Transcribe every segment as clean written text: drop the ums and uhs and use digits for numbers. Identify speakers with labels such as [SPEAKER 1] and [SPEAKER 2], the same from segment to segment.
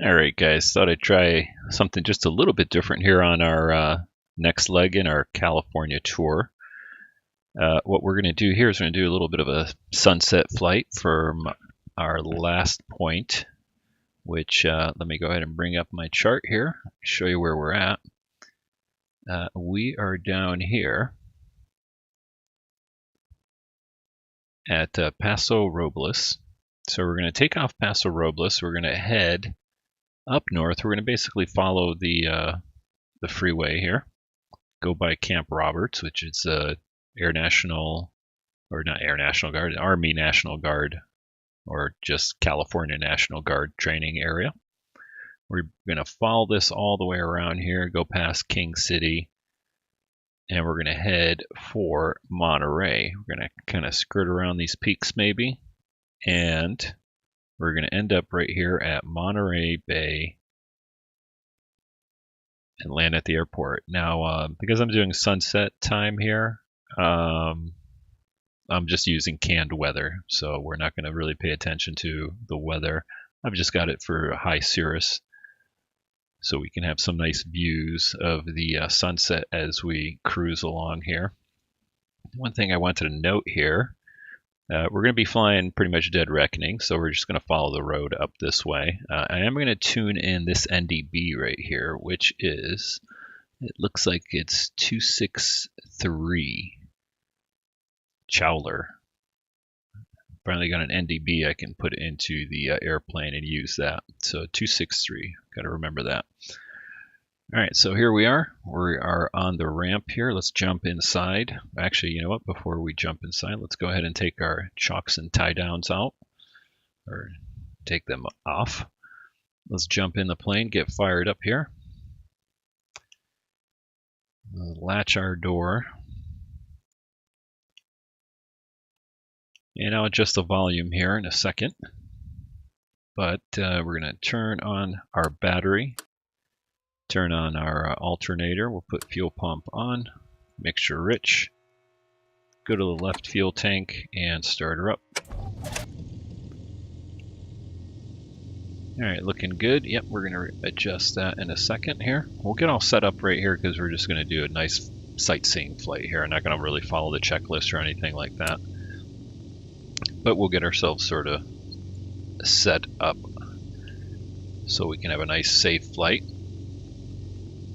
[SPEAKER 1] Alright guys, thought I'd try something just a little bit different here on our next leg in our California tour. What we're going to do here is we're going to do a little bit of a sunset flight from our last point, which let me go ahead and bring up my chart here, show you where we're at. We are down here at Paso Robles. So we're going to take off Paso Robles, we're going to head up north. We're going to basically follow the freeway here, go by Camp Roberts, which is Air National, or not Air National Guard, Army National Guard, or just California National Guard training area. We're going to follow this all the way around here, go past King City, and we're going to head for Monterey. We're going to kind of skirt around these peaks maybe, and we're going to end up right here at Monterey Bay and land at the airport. Now, because I'm doing sunset time here, I'm just using canned weather, so we're not going to really pay attention to the weather. I've just got it for high cirrus, so we can have some nice views of the sunset as we cruise along here. One thing I wanted to note here, we're going to be flying pretty much dead reckoning, so we're just going to follow the road up this way. I am going to tune in this NDB right here, which is, it looks like it's 263 Chowler. Finally got an NDB I can put into the airplane and use that. So 263, got to remember that. All right, so here we are. We are on the ramp here. Let's jump inside. Actually, you know what? Before we jump inside, let's go ahead and take our chocks and tie downs out, or take them off. Let's jump in the plane, get fired up here. Latch our door. And I'll adjust the volume here in a second. But we're going to turn on our battery. Turn on our alternator. We'll put fuel pump on, mixture rich. Go to the left fuel tank and start her up. All right, looking good. Yep, we're going to adjust that in a second here. We'll get all set up right here because we're just going to do a nice sightseeing flight here. I'm not going to really follow the checklist or anything like that. But we'll get ourselves sort of set up so we can have a nice safe flight.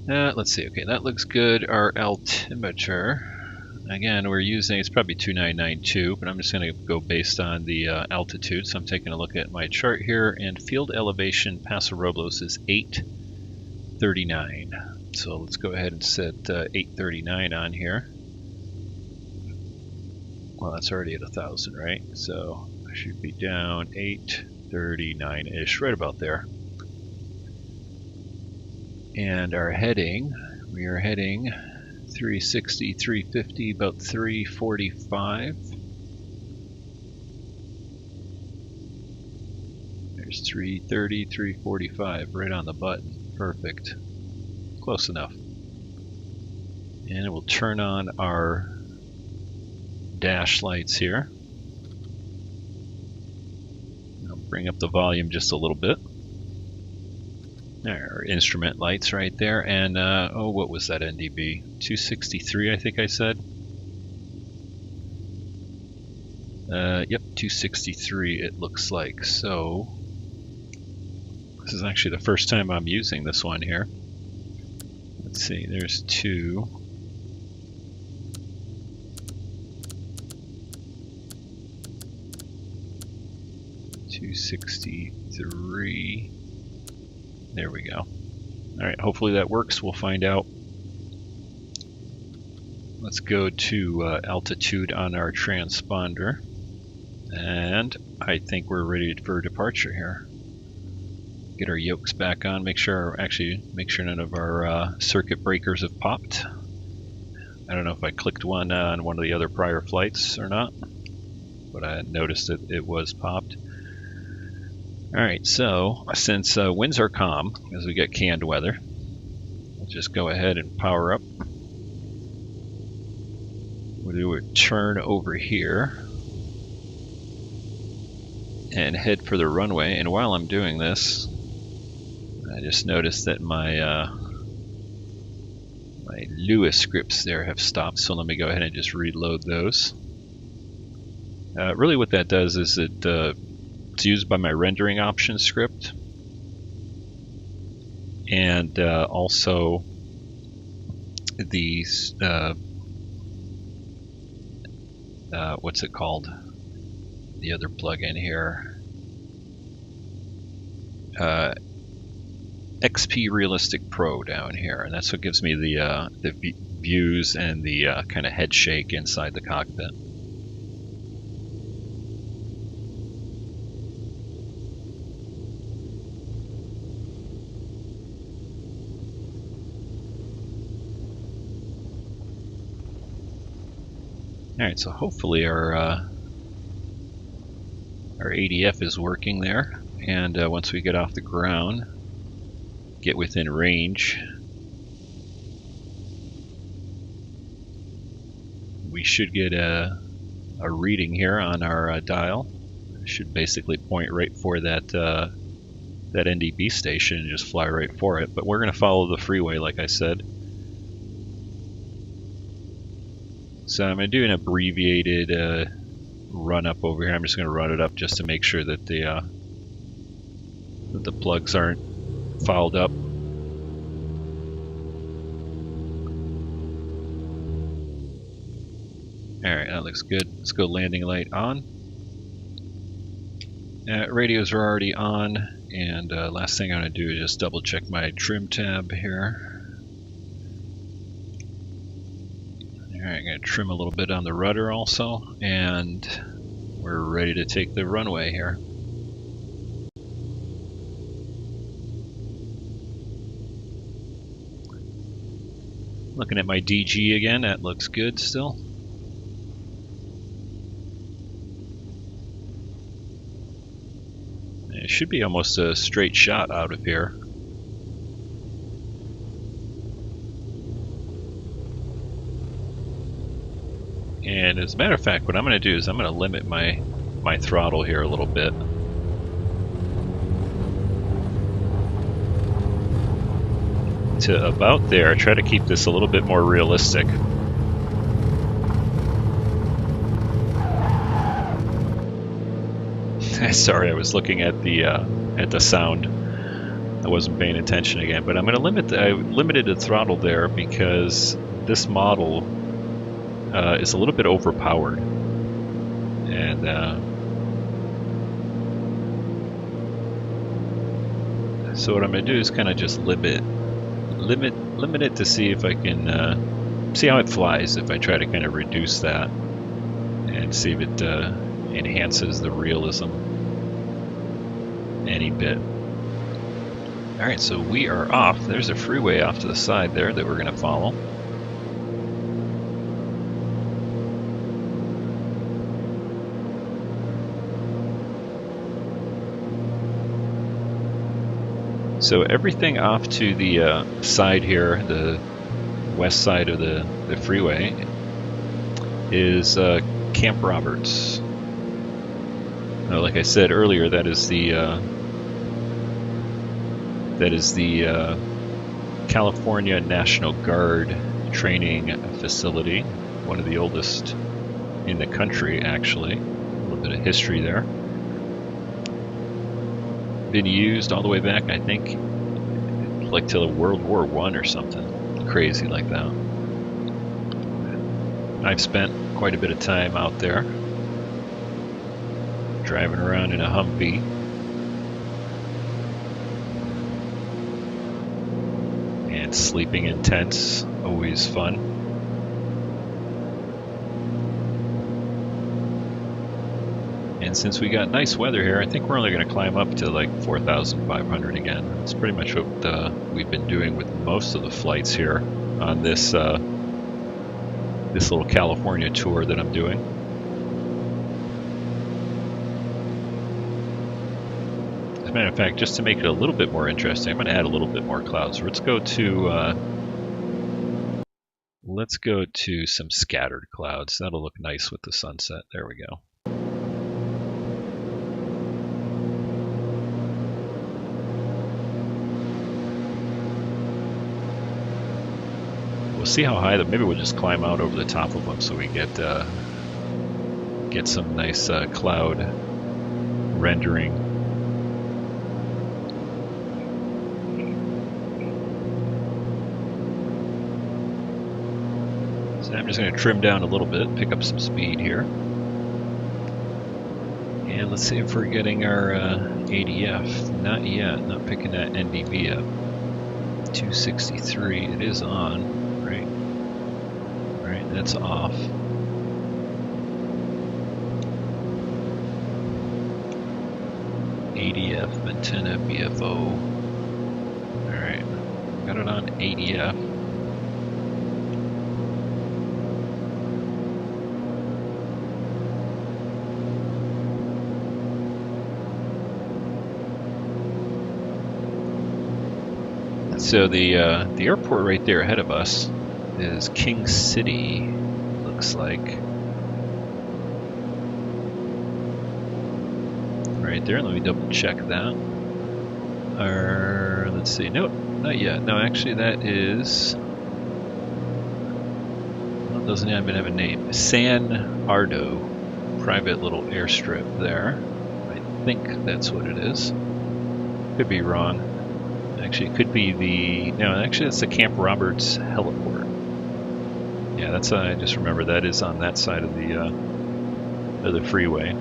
[SPEAKER 1] Let's see. Okay, that looks good. Our altimeter, again, we're using, it's probably 2992, but I'm just going to go based on the altitude. So I'm taking a look at my chart here, and field elevation Paso Robles is 839. So let's go ahead and set 839 on here. Well, that's already at 1,000, right? So I should be down 839-ish, right about there. And our heading, we are heading 360, 350, about 345. There's 330, 345, right on the button. Perfect. Close enough. And we'll turn on our dash lights here. I'll bring up the volume just a little bit. There are instrument lights right there, and oh, what was that NDB? 263, I think I said. Yep, 263 it looks like. So this is actually the first time I'm using this one here. Let's see, there's 2. $263. There we go. All right, hopefully that works. We'll find out. Let's go to altitude on our transponder. And I think we're ready for departure here. Get our yokes back on. Make sure none of our circuit breakers have popped. I don't know if I clicked one on one of the other prior flights or not, but I noticed that it was popped. Alright, so since winds are calm, as we get canned weather, we'll just go ahead and power up. We'll do a turn over here and head for the runway. And while I'm doing this, I just noticed that my my Lua scripts there have stopped, so let me go ahead and just reload those. Really what that does is it's used by my rendering options script, and also the what's it called? The other plugin here, XP Realistic Pro down here, and that's what gives me the views and the kind of head shake inside the cockpit. Alright, so hopefully our ADF is working there, and once we get off the ground, get within range, we should get a reading here on our dial. It should basically point right for that that NDB station and just fly right for it, but we're going to follow the freeway like I said. So I'm going to do an abbreviated run up over here. I'm just going to run it up just to make sure that the plugs aren't fouled up. Alright, that looks good. Let's go landing light on. Radios are already on, and last thing I'm going to do is just double check my trim tab here. Alright, I'm going to trim a little bit on the rudder also, and we're ready to take the runway here. Looking at my DG again, that looks good still. It should be almost a straight shot out of here. And as a matter of fact, what I'm going to do is I'm going to limit my throttle here a little bit. To about there. Try to keep this a little bit more realistic. Sorry, I was looking at the sound. I wasn't paying attention again, but I'm going to limit. I limited the throttle there because this model is a little bit overpowered, and so what I'm going to do is kind of just limit it to see if I can see how it flies if I try to kind of reduce that and see if it enhances the realism any bit. Alright, so we are off. There's a freeway off to the side there that we're going to follow. So everything off to the side here, the west side of the freeway, is Camp Roberts. Like I said earlier, that is the California National Guard training facility, one of the oldest in the country, actually. A little bit of history there. Been used all the way back, I think, like to World War I or something crazy like that. I've spent quite a bit of time out there, driving around in a Humvee. And sleeping in tents, always fun. And since we got nice weather here, I think we're only going to climb up to like 4,500 again. That's pretty much what we've been doing with most of the flights here on this this little California tour that I'm doing. As a matter of fact, just to make it a little bit more interesting, I'm going to add a little bit more clouds. So let's go to some scattered clouds. That'll look nice with the sunset. There we go. see how high. Maybe we'll just climb out over the top of them so we get some nice cloud rendering. So I'm just going to trim down a little bit, pick up some speed here. And let's see if we're getting our ADF. Not yet, not picking that NDB up. 263, it is on, right? Right, that's off. ADF, antenna, BFO. Alright, got it on ADF. So the airport right there ahead of us is King City, looks like. Right there, let me double check that. Let's see, nope, not yet. No, actually that is, well, it doesn't even have a name. San Ardo, private little airstrip there. I think that's what it is. Could be wrong. Actually, it could be actually it's the Camp Roberts heliport. Yeah, that's, I just remember that is on that side of the freeway.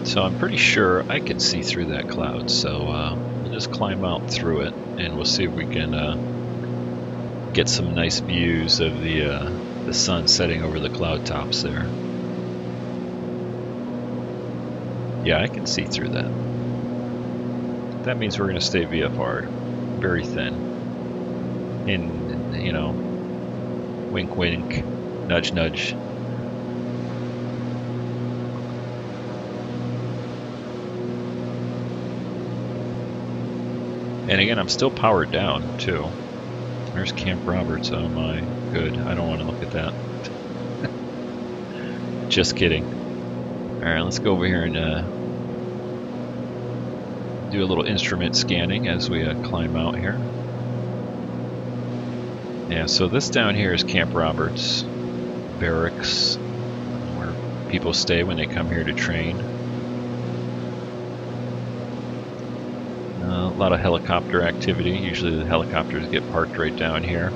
[SPEAKER 1] So I'm pretty sure I can see through that cloud, so we'll just climb out through it and we'll see if we can get some nice views of the sun setting over the cloud tops there. Yeah, I can see through that. That means we're going to stay VFR, very thin. And, you know, wink wink, nudge nudge. And again, I'm still powered down, too. There's Camp Roberts. Oh my, good. I don't want to look at that. Just kidding. Alright, let's go over here and do a little instrument scanning as we climb out here. Yeah, so this down here is Camp Roberts barracks, where people stay when they come here to train. A lot of helicopter activity. Usually the helicopters get parked right down here.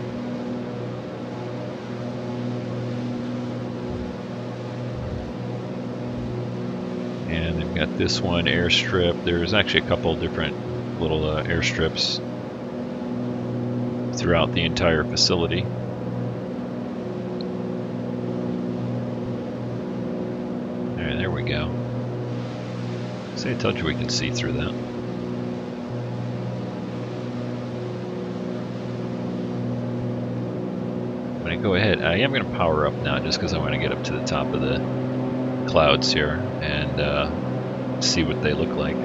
[SPEAKER 1] And they've got this one airstrip. There's actually a couple different little airstrips throughout the entire facility. Alright, there we go. See, I told you we can see through that. Go ahead. I am going to power up now just because I want to get up to the top of the clouds here and see what they look like.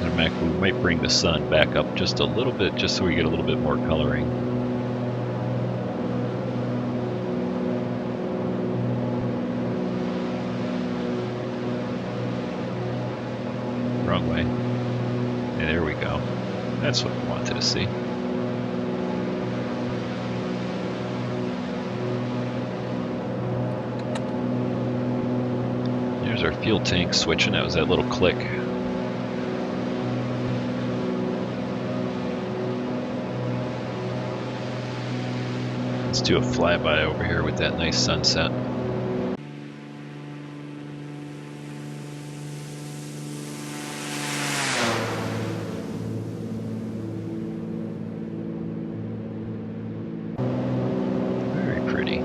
[SPEAKER 1] And we might bring the sun back up just a little bit just so we get a little bit more coloring. Wrong way. And there we go. That's what we wanted to see. There's our fuel tank switching. That was that little click. Let's do a flyby over here with that nice sunset. Very pretty.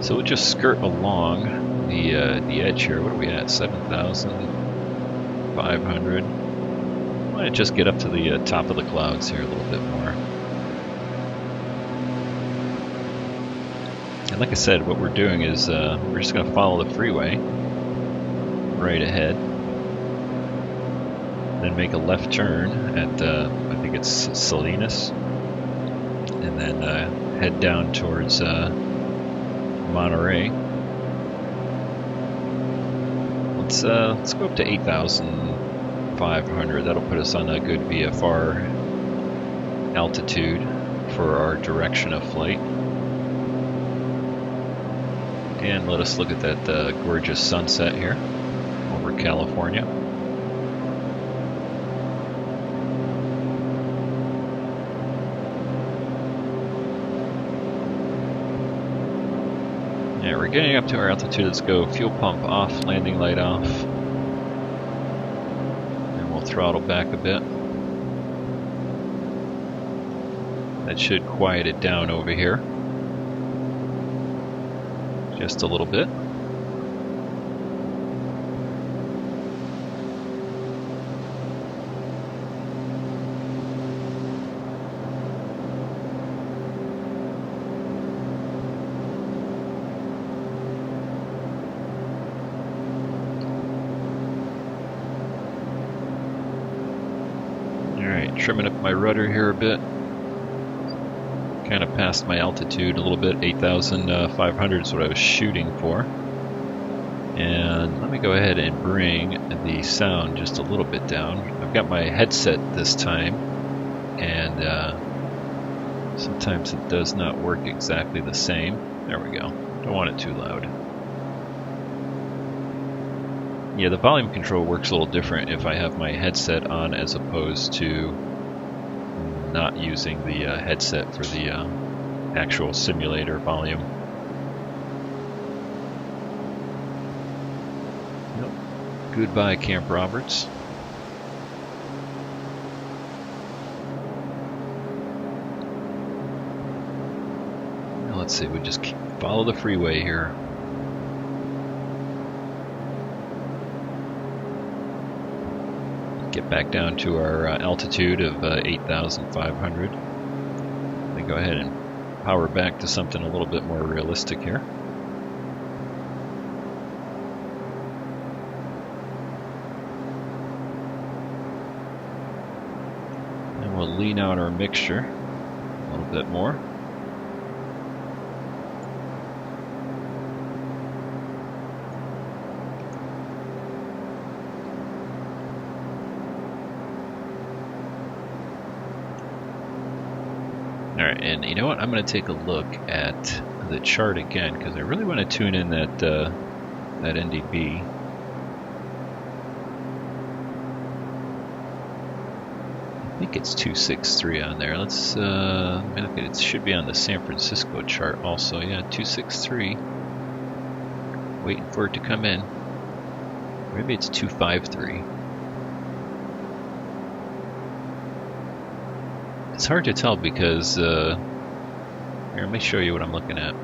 [SPEAKER 1] So we'll just skirt along the edge here. What are we at? 7,500. I want to just get up to the top of the clouds here a little bit more. And like I said, what we're doing is we're just going to follow the freeway right ahead, then make a left turn at I think it's Salinas, and then head down towards Monterey. Let's go up to 8,500. That'll put us on a good VFR altitude for our direction of flight. And let us look at that gorgeous sunset here over California. Yeah, we're getting up to our altitude. Let's go fuel pump off, landing light off. And we'll throttle back a bit. That should quiet it down over here. Just a little bit. Alright, trimming up my rudder here a bit. Kind of past my altitude a little bit. 8,500 is what I was shooting for. And let me go ahead and bring the sound just a little bit down. I've got my headset this time, and sometimes it does not work exactly the same. There we go. Don't want it too loud. Yeah, the volume control works a little different if I have my headset on as opposed to not using the headset for the actual simulator volume. Nope. Goodbye, Camp Roberts. Now let's see, we just follow the freeway here. Get back down to our altitude of 8,500. Then go ahead and power back to something a little bit more realistic here. And we'll lean out our mixture a little bit more. Alright, and you know what? I'm going to take a look at the chart again because I really want to tune in that that NDB. I think it's 263 on there. Let's look at it. It should be on the San Francisco chart also. Yeah, 263. Waiting for it to come in. Maybe it's 253. It's hard to tell because, here, let me show you what I'm looking at.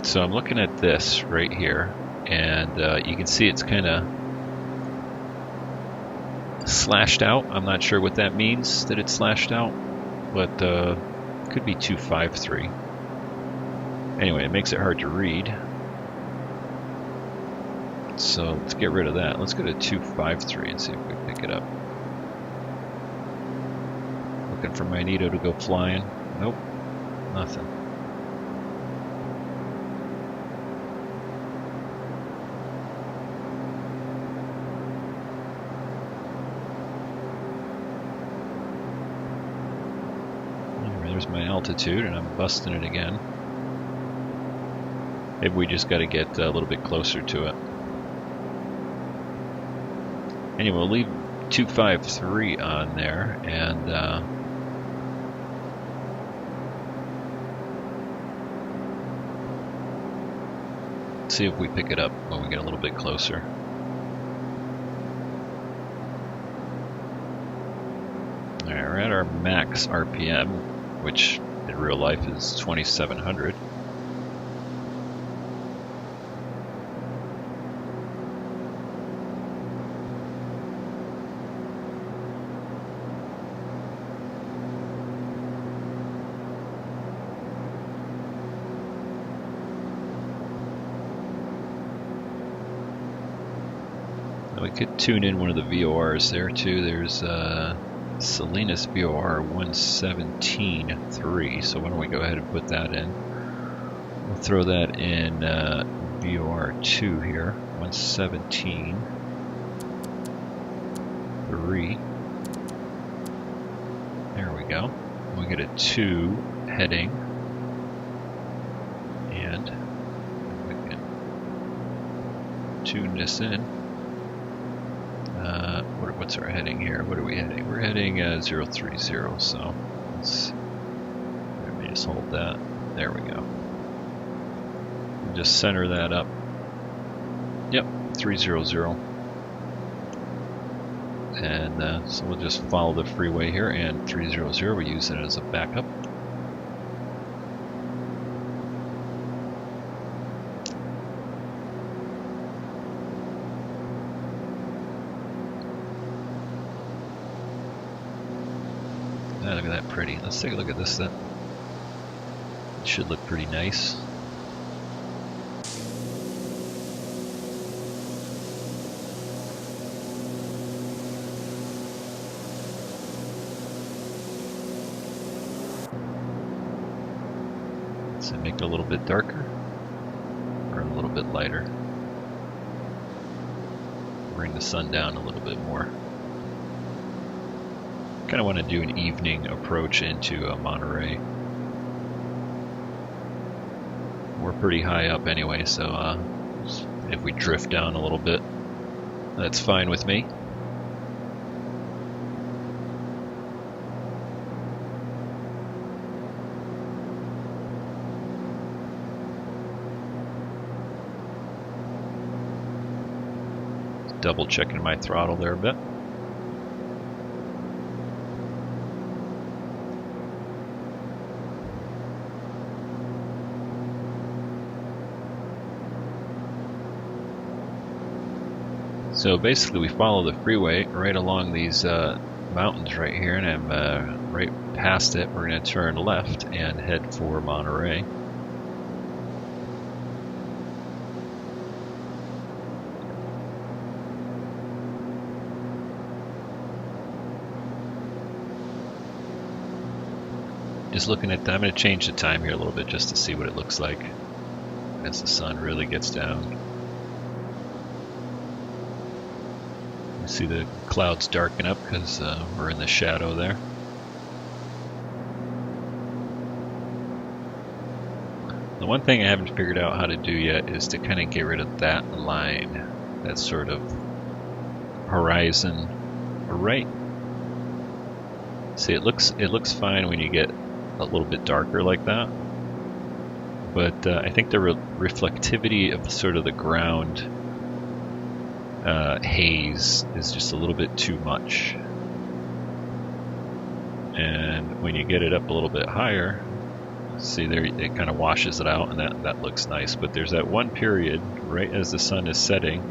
[SPEAKER 1] So I'm looking at this right here, and you can see it's kind of slashed out. I'm not sure what that means, that it's slashed out, but it could be 253. Anyway, it makes it hard to read. So let's get rid of that. Let's go to 253 and see if we pick it up. Looking for Magneto to go flying. Nope, nothing. There's my altitude, and I'm busting it again. Maybe we just got to get a little bit closer to it. Anyway, we'll leave 253 on there, and see if we pick it up when we get a little bit closer. Alright, we're at our max RPM, which in real life is 2,700. could tune in one of the VORs there too. There's Salinas VOR 117.3, so why don't we go ahead and put that in. We'll throw that in VOR 2 here, 117.3. There we go. We get a 2 heading, and we can tune this in. What's our heading here? What are we heading? We're heading 030, so let's let me just hold that. There we go. We'll just center that up. Yep, 300. And so we'll just follow the freeway here, and 300, we use it as a backup. Look at that pretty. Let's take a look at this then. It should look pretty nice. Let's make it a little bit darker or a little bit lighter. Bring the sun down a little bit more. Kind of want to do an evening approach into Monterey. We're pretty high up anyway, so if we drift down a little bit, that's fine with me. Double checking my throttle there a bit. So basically we follow the freeway right along these mountains right here, and I'm right past it. We're going to turn left and head for Monterey. Just looking at that, I'm going to change the time here a little bit just to see what it looks like as the sun really gets down. See the clouds darken up because we're in the shadow there. The one thing I haven't figured out how to do yet is to kind of get rid of that line, that sort of horizon right. See, it looks fine when you get a little bit darker like that, but I think the reflectivity of sort of the ground haze is just a little bit too much, and when you get it up a little bit higher, see there, it kind of washes it out, and that looks nice. But there's that one period right as the sun is setting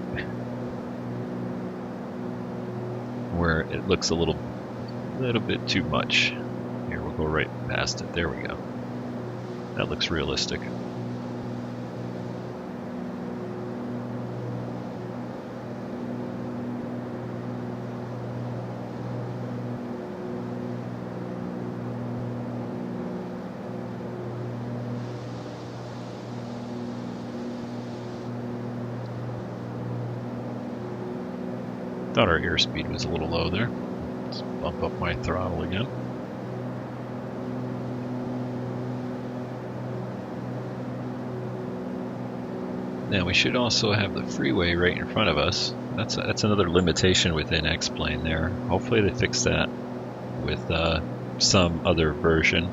[SPEAKER 1] where it looks a little bit too much. Here, we'll go right past it. There we go. That looks realistic. Thought our airspeed was a little low there. Let's bump up my throttle again. Now we should also have the freeway right in front of us. That's another limitation within X-Plane there. Hopefully they fix that with some other version,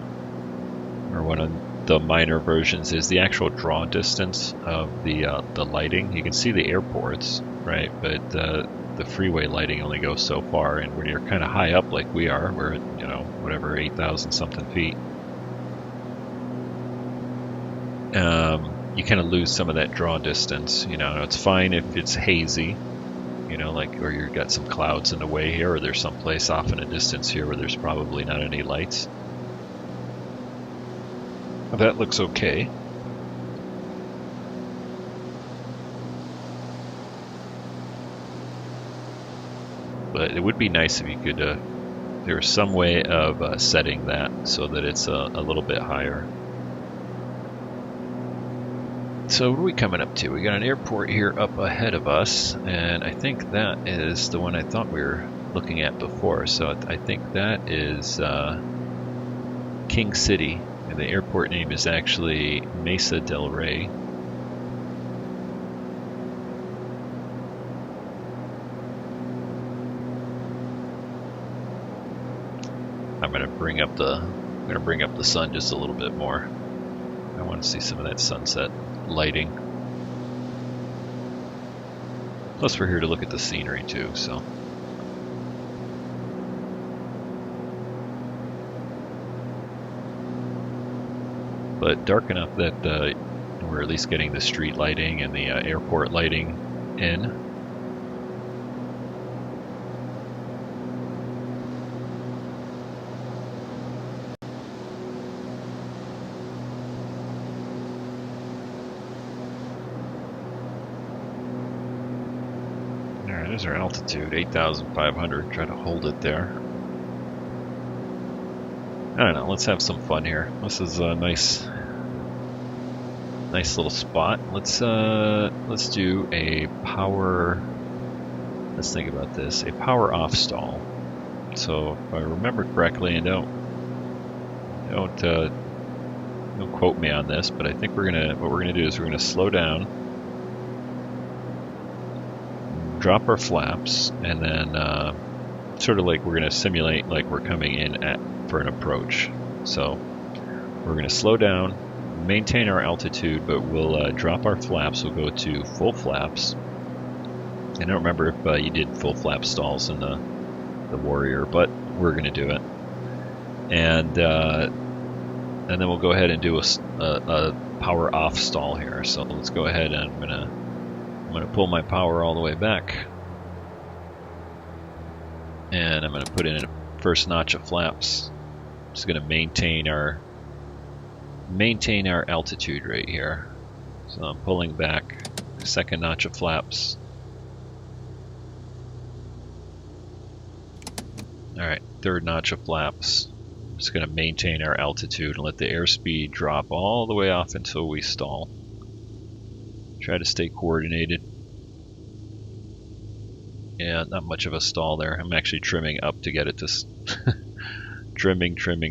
[SPEAKER 1] or one of the minor versions, is the actual draw distance of the lighting. You can see the airports, right? But the freeway lighting only goes so far, and when you're kind of high up like we are, we're at, you know, whatever, 8,000 something feet, you kind of lose some of that draw distance. You know, it's fine if it's hazy, you know, like, or you've got some clouds in the way here, or there's some place off in a distance here where there's probably not any lights. That looks okay. But it would be nice if you could, there was some way of setting that so that it's a little bit higher. So what are we coming up to? We got an airport here up ahead of us, and I think that is the one I thought we were looking at before. So I think that is King City, and the airport name is actually Mesa del Rey. I'm gonna bring up the sun just a little bit more. I want to see some of that sunset lighting. Plus we're here to look at the scenery too, so. But dark enough that we're at least getting the street lighting and the airport lighting in. Alright, there's our altitude, 8,500. Try to hold it there. I don't know, let's have some fun here. This is a nice little spot. Let's do a power, let's think about this, a power off stall. So if I remember correctly, and don't quote me on this, but I think what we're gonna do is we're gonna slow down, drop our flaps, and then sort of like we're gonna simulate like we're coming in for an approach. So we're going to slow down, maintain our altitude, but we'll drop our flaps. We'll go to full flaps. I don't remember if you did full flap stalls in the Warrior, but we're going to do it. And then we'll go ahead and do a power off stall here. So let's go ahead, and I'm gonna pull my power all the way back, and I'm going to put in a first notch of flaps. Just going to maintain our altitude right here. So I'm pulling back, second notch of flaps. Alright, third notch of flaps. I'm just going to maintain our altitude and let the airspeed drop all the way off until we stall. Try to stay coordinated. Yeah, not much of a stall there. I'm actually trimming up to get it to trimming, come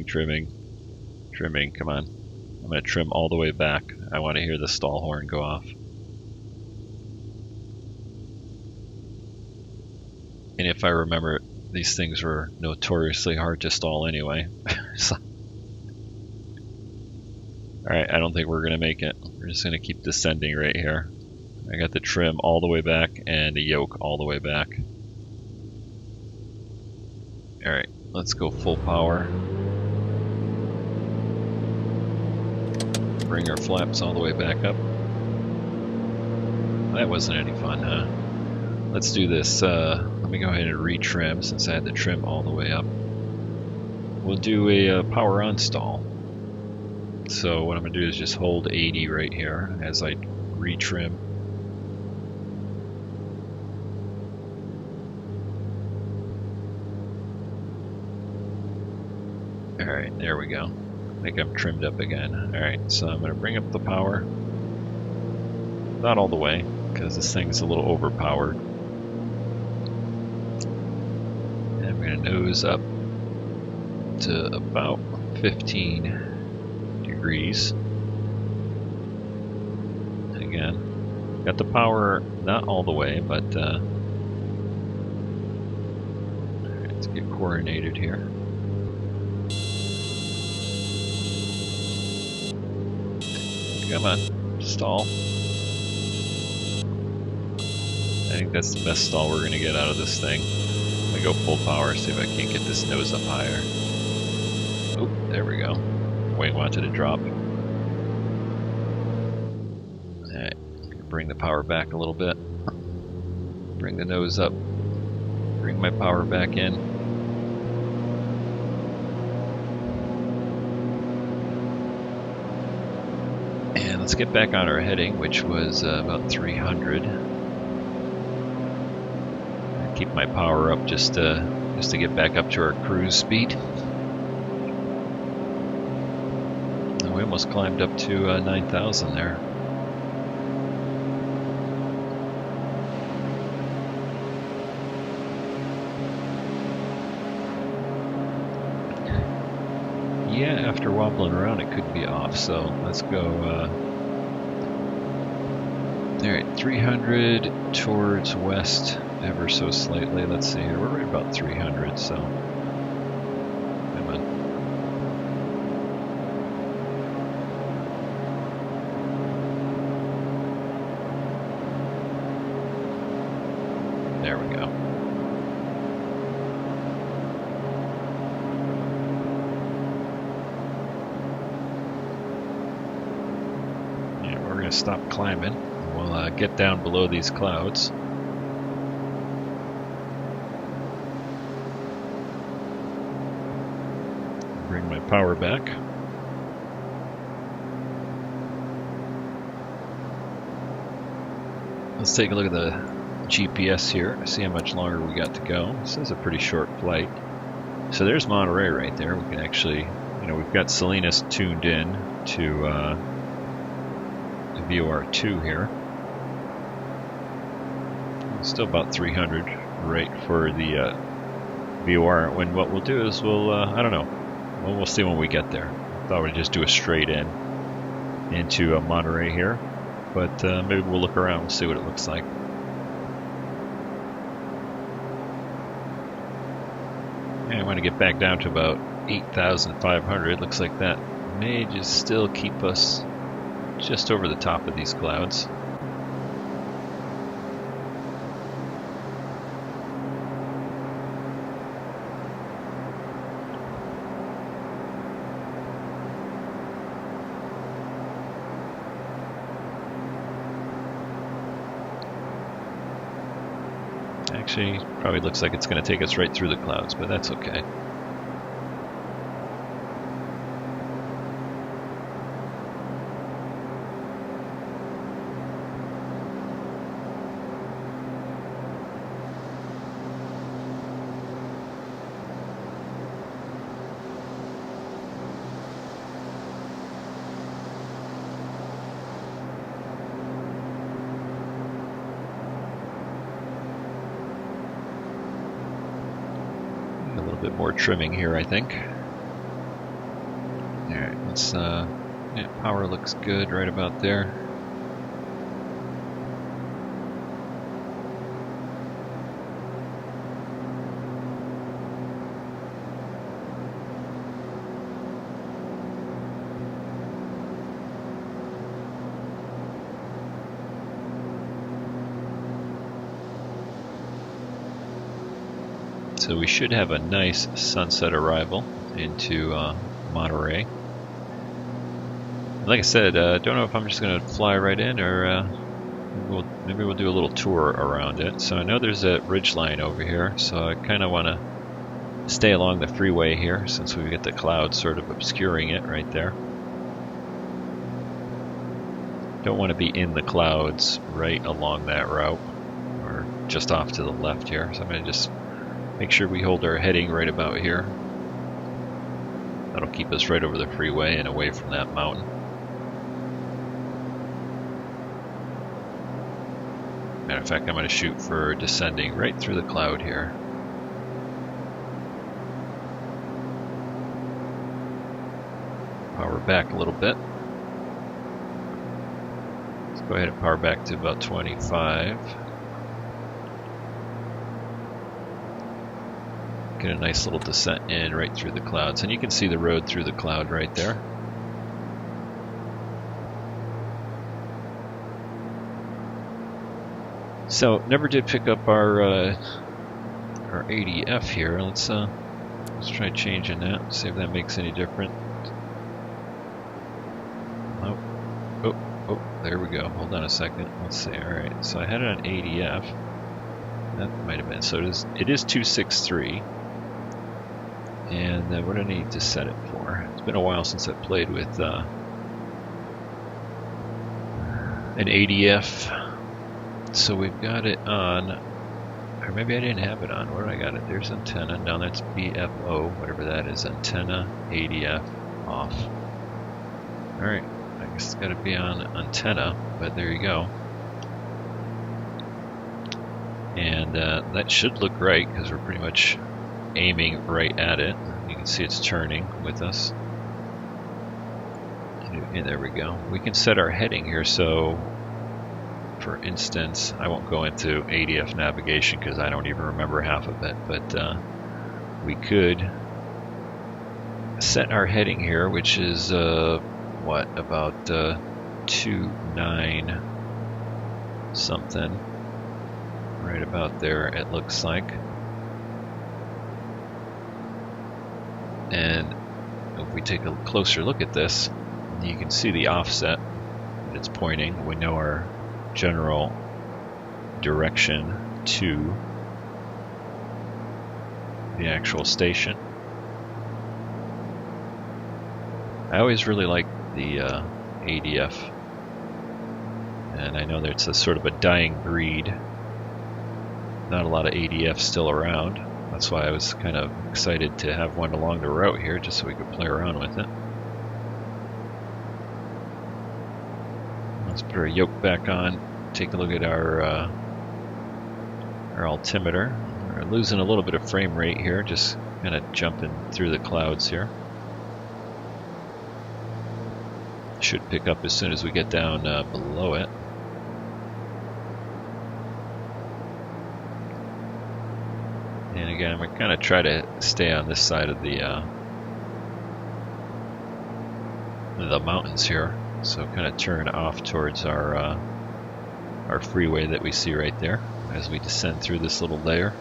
[SPEAKER 1] on. I'm going to trim all the way back. I want to hear the stall horn go off. And if I remember, these things were notoriously hard to stall anyway. So. Alright, I don't think we're going to make it. We're just going to keep descending right here. I got the trim all the way back and the yoke all the way back. Alright, let's go full power. Bring our flaps all the way back up. That wasn't any fun, huh? Let's do this. Let me go ahead and retrim since I had the trim all the way up. We'll do a power on stall. So what I'm going to do is just hold 80 right here as I retrim. Alright, there we go. I think I'm trimmed up again. Alright, so I'm going to bring up the power. Not all the way, because this thing's a little overpowered. And I'm going to nose up to about 15 degrees. And again, got the power not all the way, but alright, let's get coordinated here. Come on, stall. I think that's the best stall we're going to get out of this thing. I'm going to go full power, see if I can't get this nose up higher. Oh, there we go. Wait, wanted to drop. Alright, bring the power back a little bit. Bring the nose up. Bring my power back in. And let's get back on our heading, which was about 300. keep my power up just to get back up to our cruise speed. And we almost climbed up to 9,000 there. Yeah, after wobbling around it could be off, so let's go alright, 300 towards west ever so slightly. Let's see here, we're right about 300, so come on. There we go. Stop climbing. We'll get down below these clouds. Bring my power back. Let's take a look at the GPS here. See how much longer we got to go. This is a pretty short flight. So there's Monterey right there. We can actually, we've got Salinas tuned in to VOR2 here. Still about 300 right for the VOR. When what we'll do is we'll, I don't know, we'll see when we get there. I thought we'd just do a straight in into Monterey here, but maybe we'll look around and see what it looks like. And I want to get back down to about 8,500. Looks like that may just still keep us just over the top of these clouds. Actually, probably looks like it's going to take us right through the clouds, but that's okay. Bit more trimming here, I think. Alright, let's yeah, power looks good right about there. So we should have a nice sunset arrival into Monterey. Like I said, don't know if I'm just going to fly right in or maybe we'll do a little tour around it. So I know there's a ridge line over here, so I kind of want to stay along the freeway here since we get the clouds sort of obscuring it right there. Don't want to be in the clouds right along that route or just off to the left here. So I'm going to just make sure we hold our heading right about here. That'll keep us right over the freeway and away from that mountain. Matter of fact, I'm going to shoot for descending right through the cloud here. Power back a little bit. Let's go ahead and power back to about 25. Get a nice little descent in right through the clouds, and you can see the road through the cloud right there. So never did pick up our ADF here. Let's try changing that. See if that makes any difference. Oh, there we go. Hold on a second. Let's see. All right. So I had it on ADF. That might have been. So it is 263. And what do I need to set it for? It's been a while since I played with an ADF. So we've got it on, I Or maybe I didn't have it on. Where did I got it? There's antenna. No, that's BFO, whatever that is. Antenna, ADF, off. Alright, I guess it's got to be on antenna, but there you go. And that should look right, because we're pretty much aiming right at it. You can see it's turning with us. And there we go. We can set our heading here, so for instance, I won't go into ADF navigation because I don't even remember half of it, but we could set our heading here, which is what, about 29 something, right about there it looks like. And if we take a closer look at this, you can see the offset that it's pointing. We know our general direction to the actual station. I always really like the ADF, and I know that it's a sort of a dying breed. Not a lot of ADF still around. That's why I was kind of excited to have one along the route here, just so we could play around with it. Let's put our yoke back on, take a look at our altimeter. We're losing a little bit of frame rate here, just kind of jumping through the clouds here. Should pick up as soon as we get down below it. And again, we kind of try to stay on this side of the mountains here. So kind of turn off towards our freeway that we see right there as we descend through this little layer.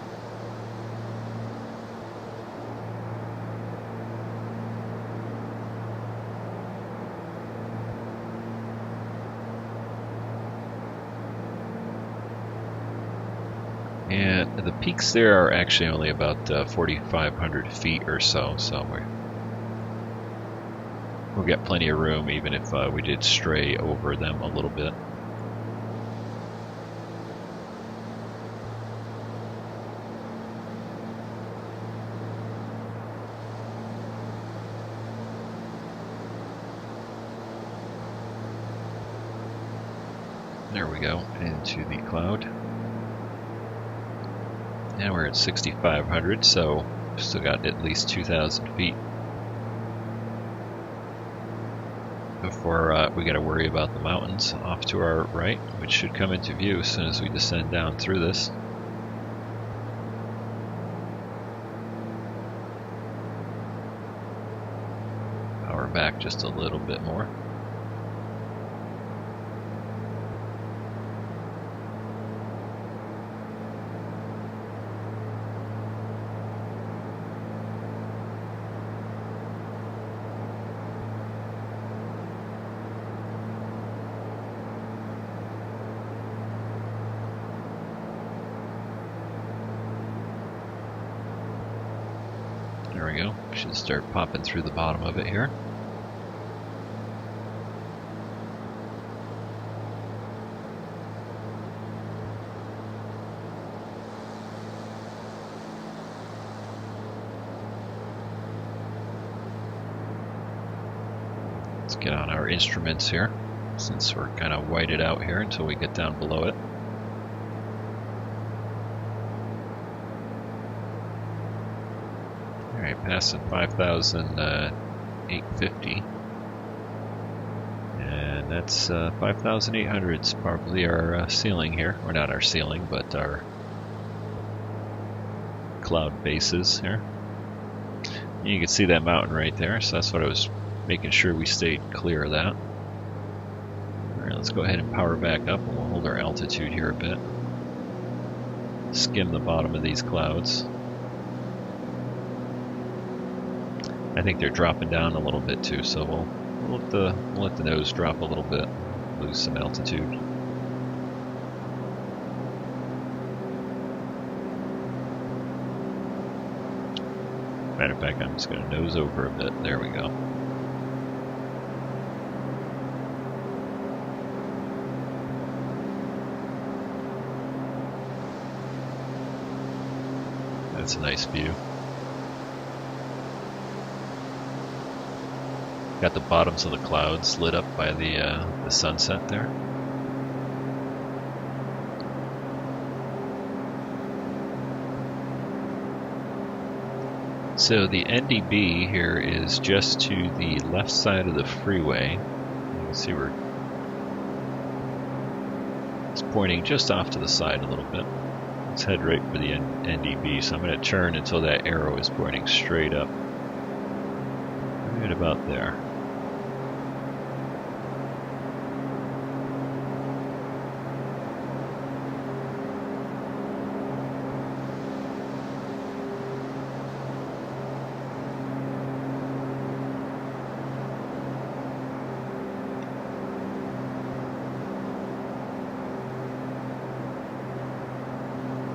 [SPEAKER 1] And the peaks there are actually only about 4,500 feet or so, so we'll get plenty of room even if we did stray over them a little bit. There we go, into the cloud. And we're at 6,500, so we've still got at least 2,000 feet before we got to worry about the mountains off to our right, which should come into view as soon as we descend down through this. Power back just a little bit more. There we go. Should start popping through the bottom of it here. Let's get on our instruments here, since we're kind of whited out here until we get down below it. Alright, passing 5,850. And that's 5,800 is probably our ceiling here. Or not our ceiling, but our cloud bases here. And you can see that mountain right there, so that's what I was making sure we stayed clear of that. Alright, let's go ahead and power back up, and we'll hold our altitude here a bit. Skim the bottom of these clouds. I think they're dropping down a little bit too, so we'll let the nose drop a little bit, lose some altitude. Matter of fact, I'm just going to nose over a bit. There we go. That's a nice view. Got the bottoms of the clouds lit up by the sunset there. So the NDB here is just to the left side of the freeway. You can see where it's pointing just off to the side a little bit. Let's head right for the NDB. So I'm going to turn until that arrow is pointing straight up. Right about there.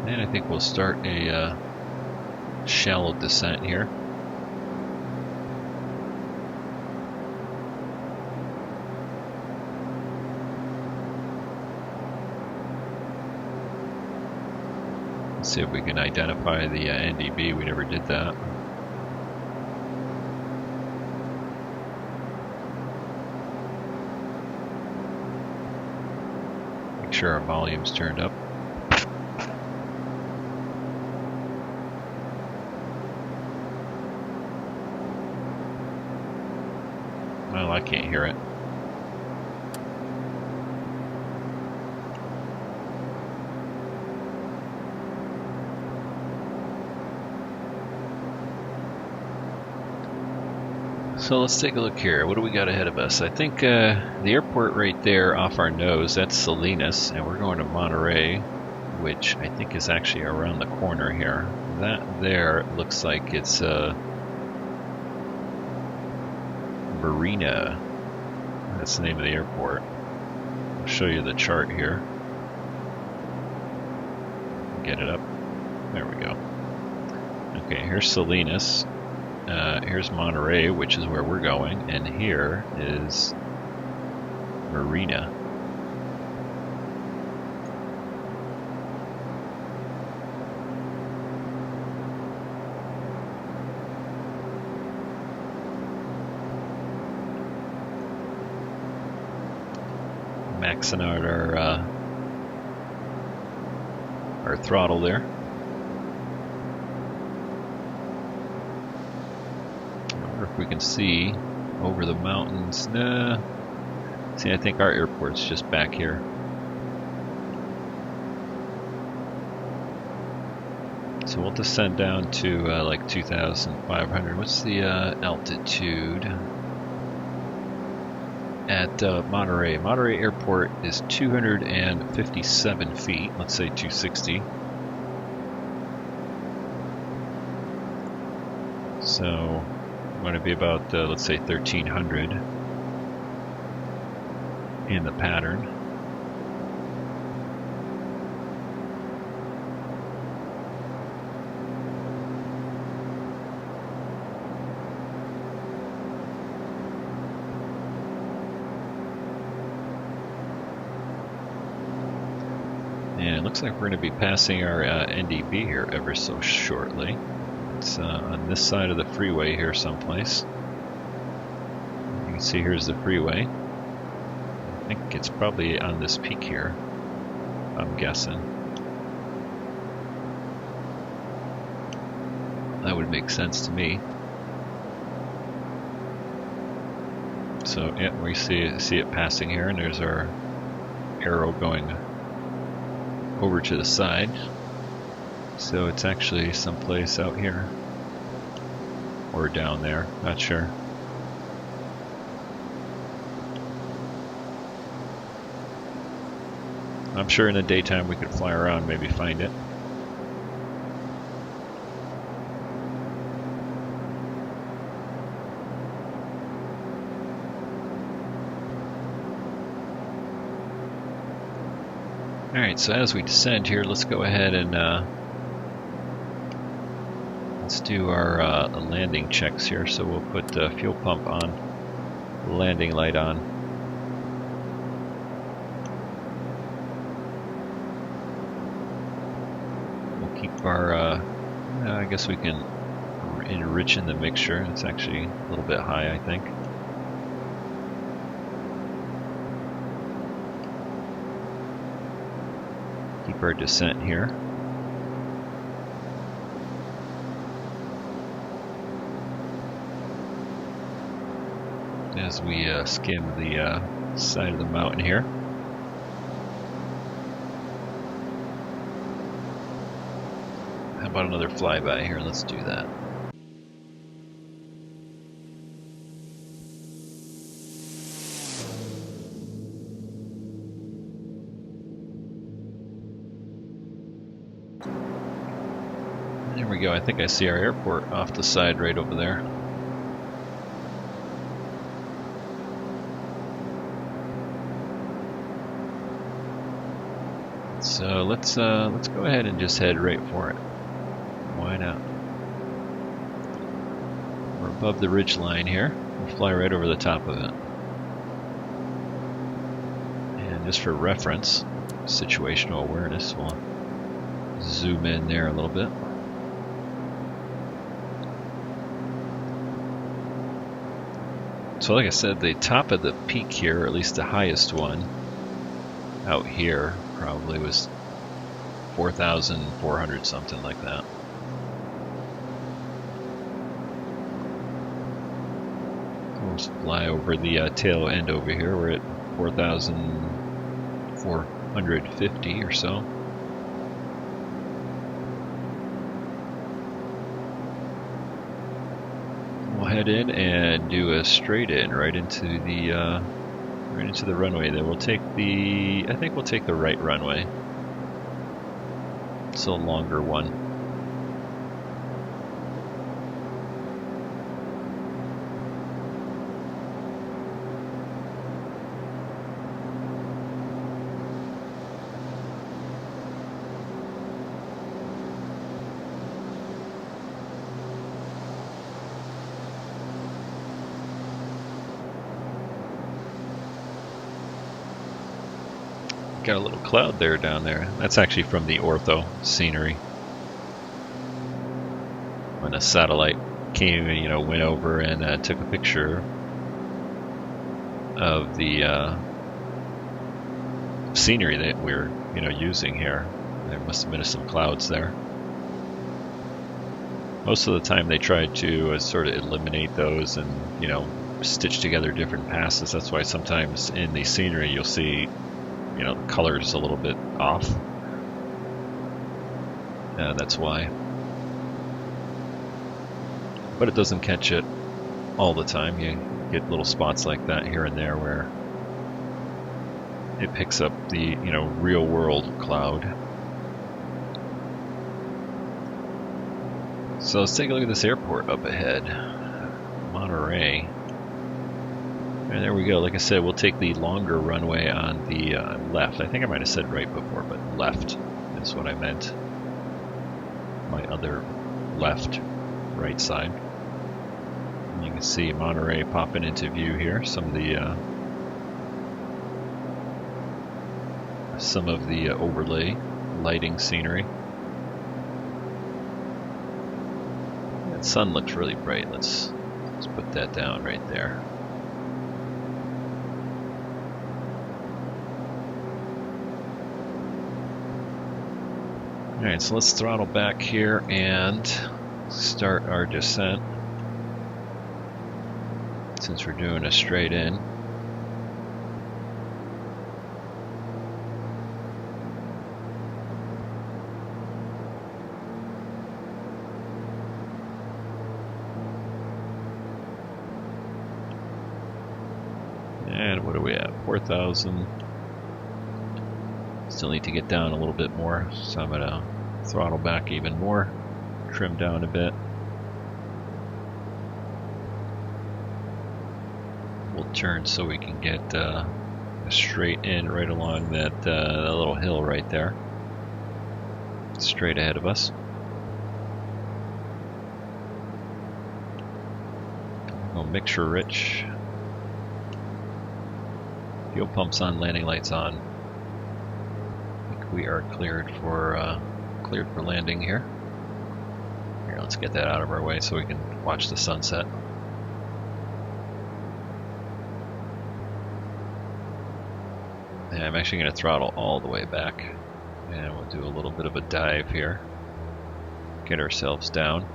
[SPEAKER 1] And I think we'll start a shallow descent here. Let's see if we can identify the NDB. We never did that. Make sure our volume's turned up. Well, I can't hear it. So let's take a look here. What do we got ahead of us? I think the airport right there off our nose, that's Salinas, and we're going to Monterey, which I think is actually around the corner here. That there looks like it's Marina. That's the name of the airport. I'll show you the chart here. Get it up. There we go. Okay, here's Salinas. Here's Monterey, which is where we're going, and here is Marina. Maxing out our throttle there. If we can see over the mountains. Nah. See, I think our airport's just back here. So we'll descend down to like 2,500. What's the altitude at Monterey? Monterey Airport is 257 feet. Let's say 260. So going to be about, let's say, 1,300 in the pattern. And it looks like we're going to be passing our NDB here ever so shortly. It's on this side of the freeway here someplace. You can see here's the freeway. I think it's probably on this peak here, I'm guessing. That would make sense to me. So yeah, we see it passing here, and there's our arrow going over to the side. So it's actually someplace out here or down there, not sure. I'm sure in the daytime we could fly around, maybe find it. Alright, so as we descend here, let's go ahead and let's do our landing checks here. So we'll put the fuel pump on, landing light on. We'll keep our, I guess we can enrich in the mixture. It's actually a little bit high, I think. Keep our descent here. As we skim the side of the mountain here. How about another flyby here? Let's do that. There we go. I think I see our airport off the side right over there. So let's go ahead and just head right for it. Why not? We're above the ridge line here. We'll fly right over the top of it. And just for reference, situational awareness, we'll zoom in there a little bit. So like I said, the top of the peak here, or at least the highest one, out here probably was 4,400 something like that. We'll just fly over the tail end over here. We're at 4,450 or so. We'll head in and do a straight in right into the runway. Then we'll take the, I think we'll take the right runway. It's a longer one. Got a little cloud there down there. That's actually from the ortho scenery. When a satellite came and went over and took a picture of the scenery that we're using here. There must have been some clouds there. Most of the time they tried to sort of eliminate those and stitch together different passes. That's why sometimes in the scenery you'll see the color's a little bit off. That's why. But it doesn't catch it all the time. You get little spots like that here and there where it picks up the real world cloud. So let's take a look at this airport up ahead. Monterey. And there we go. Like I said, we'll take the longer runway on the left. I think I might have said right before, but left is what I meant. My other left, right side. And you can see Monterey popping into view here. Some of the overlay lighting scenery. That sun looks really bright. Let's put that down right there. Alright, so let's throttle back here and start our descent. Since we're doing a straight in. And what are we at? 4,000. Still need to get down a little bit more, so I'm gonna throttle back even more, trim down a bit. We'll turn so we can get a straight in right along that little hill right there, straight ahead of us. Go mixture rich. Fuel pumps on, landing lights on. We are cleared for landing here. Here, let's get that out of our way so we can watch the sunset. And I'm actually going to throttle all the way back. And we'll do a little bit of a dive here. Get ourselves down.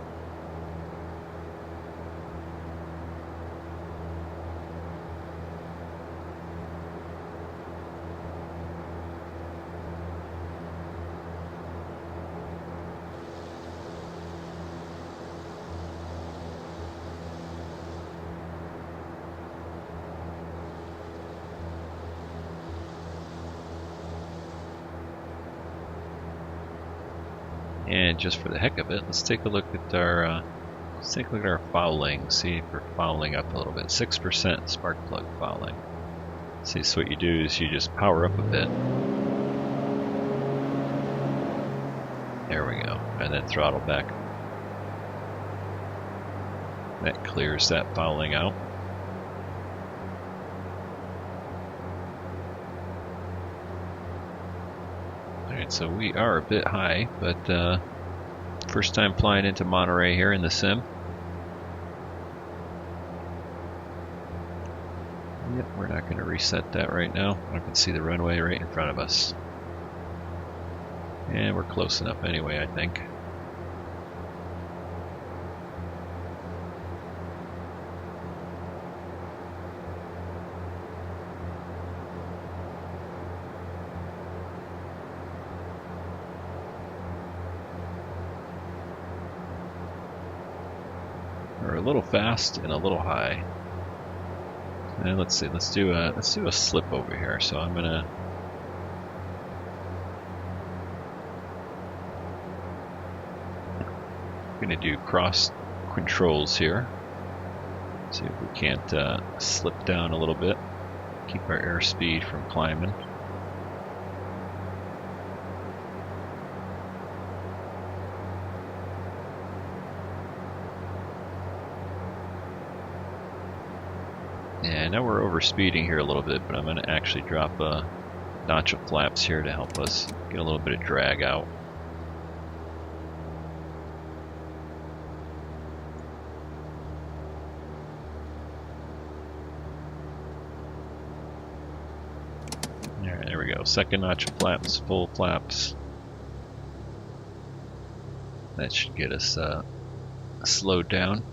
[SPEAKER 1] And just for the heck of it, let's take a look at our fouling. See if we're fouling up a little bit. 6% spark plug fouling. See, so what you do is you just power up a bit. There we go, and then throttle back. That clears that fouling out. Alright, so we are a bit high, but first time flying into Monterey here in the sim. Yep, we're not going to reset that right now. I can see the runway right in front of us. And we're close enough anyway, I think. We're a little fast and a little high. And let's see, let's do a slip over here. So I'm gonna do cross controls here. See if we can't slip down a little bit. Keep our airspeed from climbing. Yeah, now we're over speeding here a little bit, but I'm going to actually drop a notch of flaps here to help us get a little bit of drag out. Alright, there we go. Second notch of flaps, full flaps. That should get us slowed down.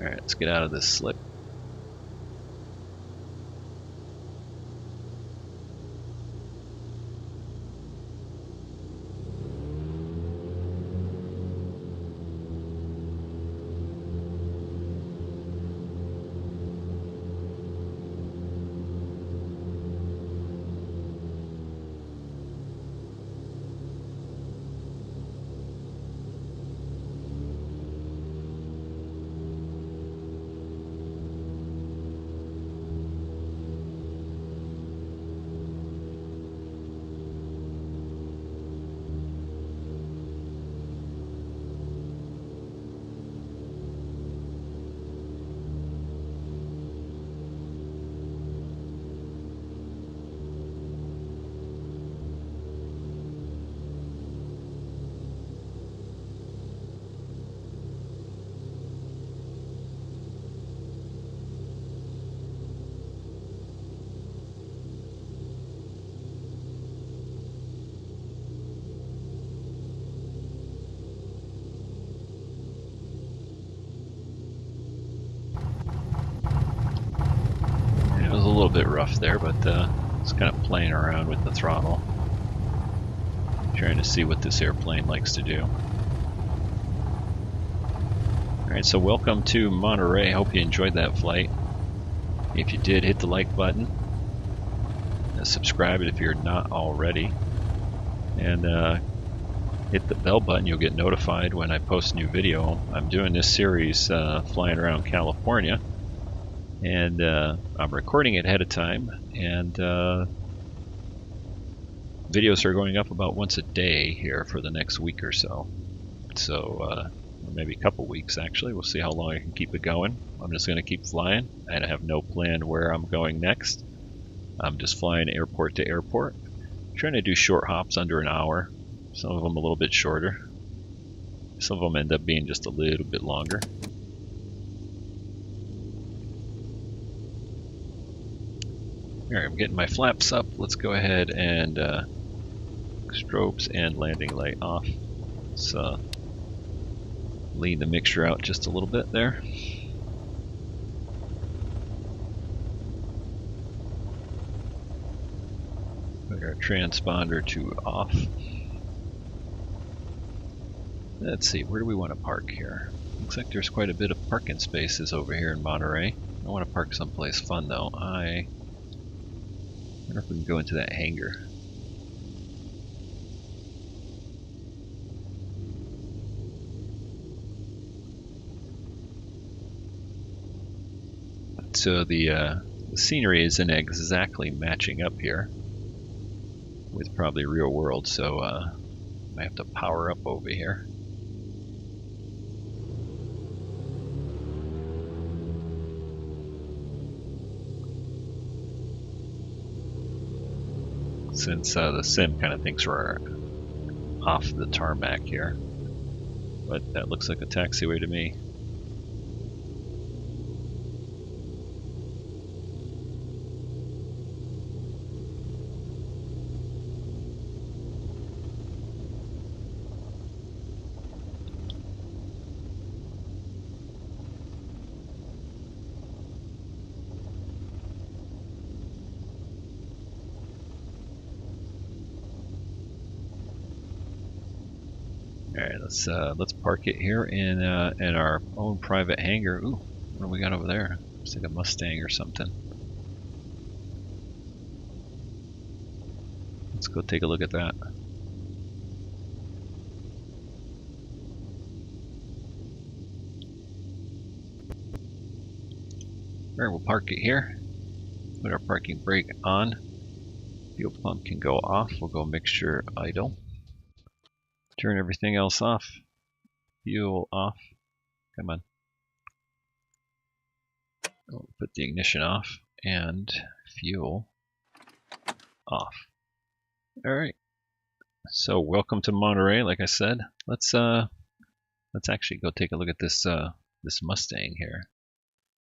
[SPEAKER 1] Alright, let's get out of this slip. A little bit rough there, but it's kind of playing around with the throttle, trying to see what this airplane likes to do. Alright, so welcome to Monterey. Hope you enjoyed that flight. If you did, hit the like button, subscribe if you're not already, and hit the bell button. You'll get notified when I post a new video. I'm doing this series flying around California, and I'm recording it ahead of time, and videos are going up about once a day here for the next week or so. So maybe a couple weeks actually. We'll see how long I can keep it going. I'm just going to keep flying. I have no plan where I'm going next. I'm just flying airport to airport. I'm trying to do short hops under an hour. Some of them a little bit shorter. Some of them end up being just a little bit longer. Alright, I'm getting my flaps up. Let's go ahead and strobes and landing light off. Let's lean the mixture out just a little bit there. Put our transponder to off. Let's see, where do we want to park here? Looks like there's quite a bit of parking spaces over here in Monterey. I want to park someplace fun though. I wonder if we can go into that hangar. So the scenery isn't exactly matching up here with probably real world, so I might have to power up over here. Since the sim kind of thinks we're off the tarmac here. But that looks like a taxiway to me. Alright, let's park it here in our own private hangar. Ooh, what do we got over there? Looks like a Mustang or something. Let's go take a look at that. Alright, we'll park it here. Put our parking brake on. Fuel pump can go off. We'll go mixture idle. Turn everything else off. Fuel off. Come on. We'll put the ignition off and fuel off. Alright. So welcome to Monterey, like I said. Let's actually go take a look at this this Mustang here.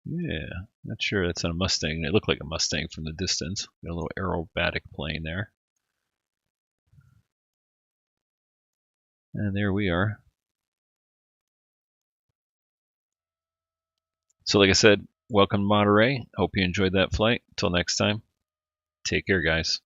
[SPEAKER 1] Yeah, not sure that's a Mustang. It looked like a Mustang from the distance. Got a little aerobatic plane there. And there we are. So like I said, welcome to Monterey. Hope you enjoyed that flight. Until next time, take care, guys.